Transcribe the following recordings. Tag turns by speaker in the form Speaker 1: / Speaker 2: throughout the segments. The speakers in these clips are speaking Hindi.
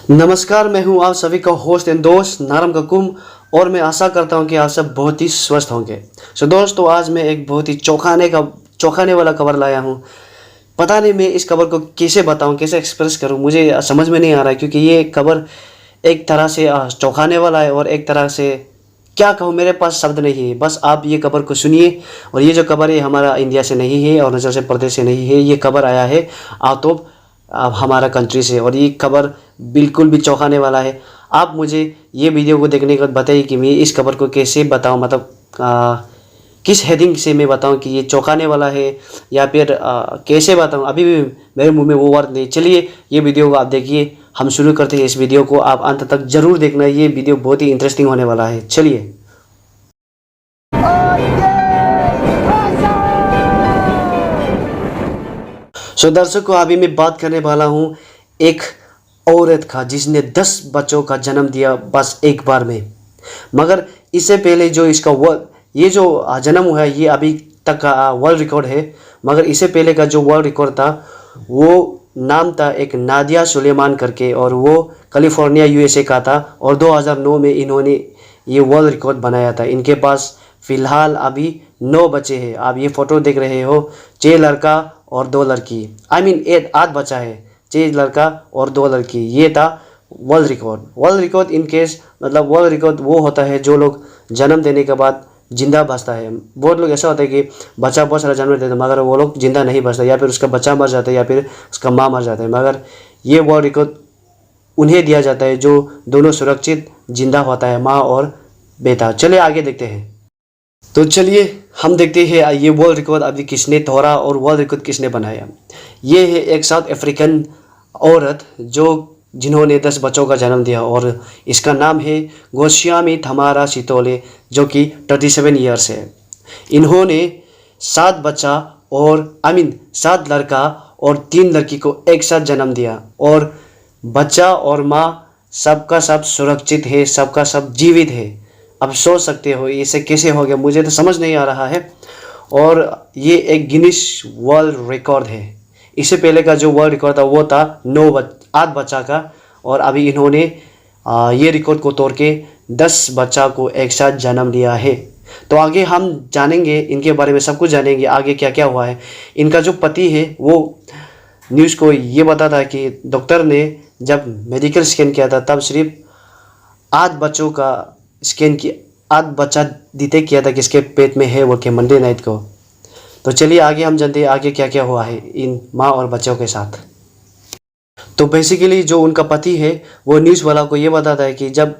Speaker 1: नमस्कार, मैं हूं आप सभी का होस्ट एंड दोस्त नारम ककुम और मैं आशा करता हूं कि आप सब बहुत ही स्वस्थ होंगे। दोस्तों, आज मैं एक बहुत ही चौंकाने वाला खबर लाया हूं। पता नहीं मैं इस खबर को कैसे बताऊं, कैसे एक्सप्रेस करूं, मुझे समझ में नहीं आ रहा है क्योंकि ये खबर एक तरह से चौंकाने वाला है और एक तरह से क्या कहूँ, मेरे पास शब्द नहीं है। बस आप ये खबर को सुनिए। और ये जो खबर है हमारा इंडिया से नहीं है और अरुणाचल प्रदेश से नहीं है। ये खबर आया है आउट ऑफ हमारा कंट्री से और ये खबर बिल्कुल भी चौंकाने वाला है। आप मुझे ये वीडियो को देखने के बाद बताइए कि मैं इस खबर को कैसे बताऊं, मतलब किस हेडिंग से मैं बताऊं कि ये चौंकाने वाला है या फिर कैसे बताऊं। अभी भी मेरे मुंह में वो वर्ड नहीं। चलिए ये वीडियो को आप देखिए। हम शुरू करते हैं इस वीडियो को। आप अंत तक ज़रूर देखना, ये वीडियो बहुत ही इंटरेस्टिंग होने वाला है। चलिए। दर्शकों, अभी मैं बात करने वाला हूँ एक औरत का जिसने 10 बच्चों का जन्म दिया बस एक बार में। मगर इससे पहले जो इसका ये जो जन्म हुआ है ये अभी तक का वर्ल्ड रिकॉर्ड है। मगर इससे पहले का जो वर्ल्ड रिकॉर्ड था वो नाम था एक नादिया सुलेमान करके और वो कैलिफोर्निया यूएसए का था। और 2009 में इन्होंने ये वर्ल्ड रिकॉर्ड बनाया था। इनके पास फ़िलहाल अभी 9 बच्चे हैं। आप ये फ़ोटो देख रहे हो, 6 लड़का और 2 लड़की। आई मीन 8 बच्चा है, 6 लड़का और 2 लड़की। ये था world record. World record in case मतलब वर्ल्ड रिकॉर्ड वो होता है जो लोग जन्म देने के बाद जिंदा बचता है। बहुत लोग ऐसा होता है कि बच्चा बहुत सारा जन्म देता है मगर वो लोग जिंदा नहीं बचता, या फिर उसका बच्चा मर जाता है या फिर उसका माँ मर जाता है। मगर ये वर्ल्ड रिकॉर्ड उन्हें दिया जाता है जो दोनों सुरक्षित जिंदा होता है, माँ और बेटा। चलिए आगे देखते हैं। तो चलिए हम देखते हैं ये वर्ल्ड रिकॉर्ड अभी किसने तोड़ा और वर्ल्ड रिकॉर्ड किसने बनाया। ये है एक साउथ अफ्रीकन औरत जिन्होंने 10 बच्चों का जन्म दिया और इसका नाम है गोस्वामी थमारा सितोले, जो कि 37 ईयर्स है। इन्होंने 7 बच्चा और 7 लड़का और 3 लड़की को एक साथ जन्म दिया और बच्चा और माँ सबका सब सुरक्षित है, सबका सब जीवित है। अब सोच सकते हो इसे कैसे हो गया, मुझे तो समझ नहीं आ रहा है। और ये एक गिनीज वर्ल्ड रिकॉर्ड है। इससे पहले का जो वर्ल्ड रिकॉर्ड था वो था 8 बच्चा का और अभी इन्होंने ये रिकॉर्ड को तोड़ के 10 बच्चा को एक साथ जन्म लिया है। तो आगे हम जानेंगे इनके बारे में, सब कुछ जानेंगे आगे क्या क्या हुआ है। इनका जो पति है वो न्यूज़ को ये बताता है कि डॉक्टर ने जब मेडिकल स्कैन किया था तब सिर्फ 8 बच्चों का स्कैन की 8 बच्चा डिटेक्ट किया था कि इसके पेट में है वो के मंडे नाइट को। तो चलिए आगे हम जानते हैं आगे क्या क्या हुआ है इन माँ और बच्चों के साथ। तो बेसिकली जो उनका पति है वो न्यूज़ वाला को ये बताता है कि जब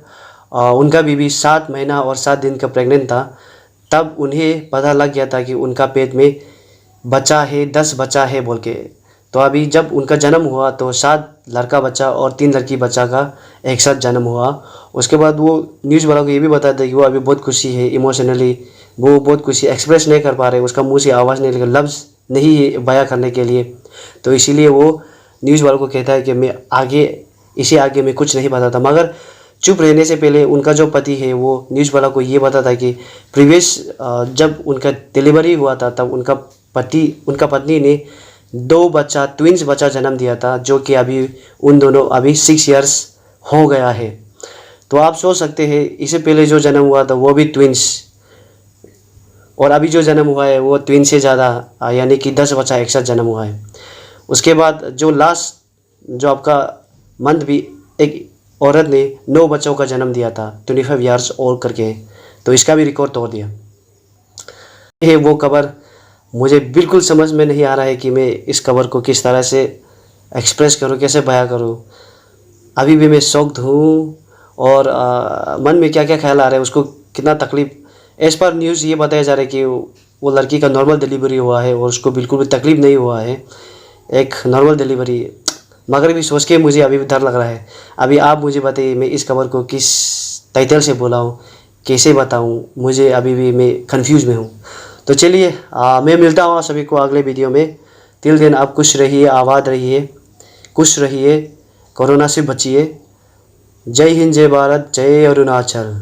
Speaker 1: उनका बीवी 7 महीना और 7 दिन का प्रेग्नेंट था तब उन्हें पता लग गया था कि उनका पेट में बच्चा है, 10 बच्चा है बोल के। तो अभी जब उनका जन्म हुआ तो 7 लड़का बच्चा और 3 लड़की बच्चा का एक साथ जन्म हुआ। उसके बाद वो न्यूज़ वाला को ये भी बताता है कि वो अभी बहुत खुशी है, इमोशनली वो बहुत खुशी एक्सप्रेस नहीं कर पा रहे, उसका मुंह से आवाज़ नहीं निकल, लफ्ज़ नहीं है बयां करने के लिए। तो इसीलिए वो न्यूज़ वालों को कहता है कि मैं आगे मैं कुछ नहीं बताता। मगर चुप रहने से पहले उनका जो पति है वो न्यूज़ वाला को ये बताता है कि प्रीवियस जब उनका डिलीवरी हुआ था तब उनका पत्नी ने 2 बच्चा ट्विंस बच्चा जन्म दिया था, जो कि अभी उन दोनों अभी 6 इयर्स हो गया है। तो आप सोच सकते हैं इससे पहले जो जन्म हुआ था वो भी ट्विंस और अभी जो जन्म हुआ है वो ट्विंस से ज़्यादा यानी कि 10 बच्चा एक साथ जन्म हुआ है। उसके बाद जो लास्ट जो आपका मंथ भी एक औरत ने 9 बच्चों का जन्म दिया था 25 इयर्स ओल्ड करके, तो इसका भी रिकॉर्ड तोड़ दिया है। वो खबर मुझे बिल्कुल समझ में नहीं आ रहा है कि मैं इस खबर को किस तरह से एक्सप्रेस करूं, कैसे बयां करूं। अभी भी मैं शॉक्ड हूँ और मन में क्या क्या ख्याल आ रहे हैं, उसको कितना तकलीफ़। एज़ पर न्यूज़ ये बताया जा रहा है कि वो लड़की का नॉर्मल डिलीवरी हुआ है और उसको बिल्कुल भी तकलीफ़ नहीं हुआ है, एक नॉर्मल डिलीवरी। मगर भी सोच के मुझे अभी भी डर लग रहा है। अभी आप मुझे बताइए मैं इस खबर को किस टाइटल से बुलाऊं, कैसे बताऊं, मुझे अभी भी मैं कंफ्यूज में हूं। तो चलिए मैं मिलता हूं सभी को अगले वीडियो में। तिल दिन आप खुश रहिए, आबाद रहिए, खुश रहिए, कोरोना से बचिए। जय हिंद, जय भारत, जय अरुणाचल।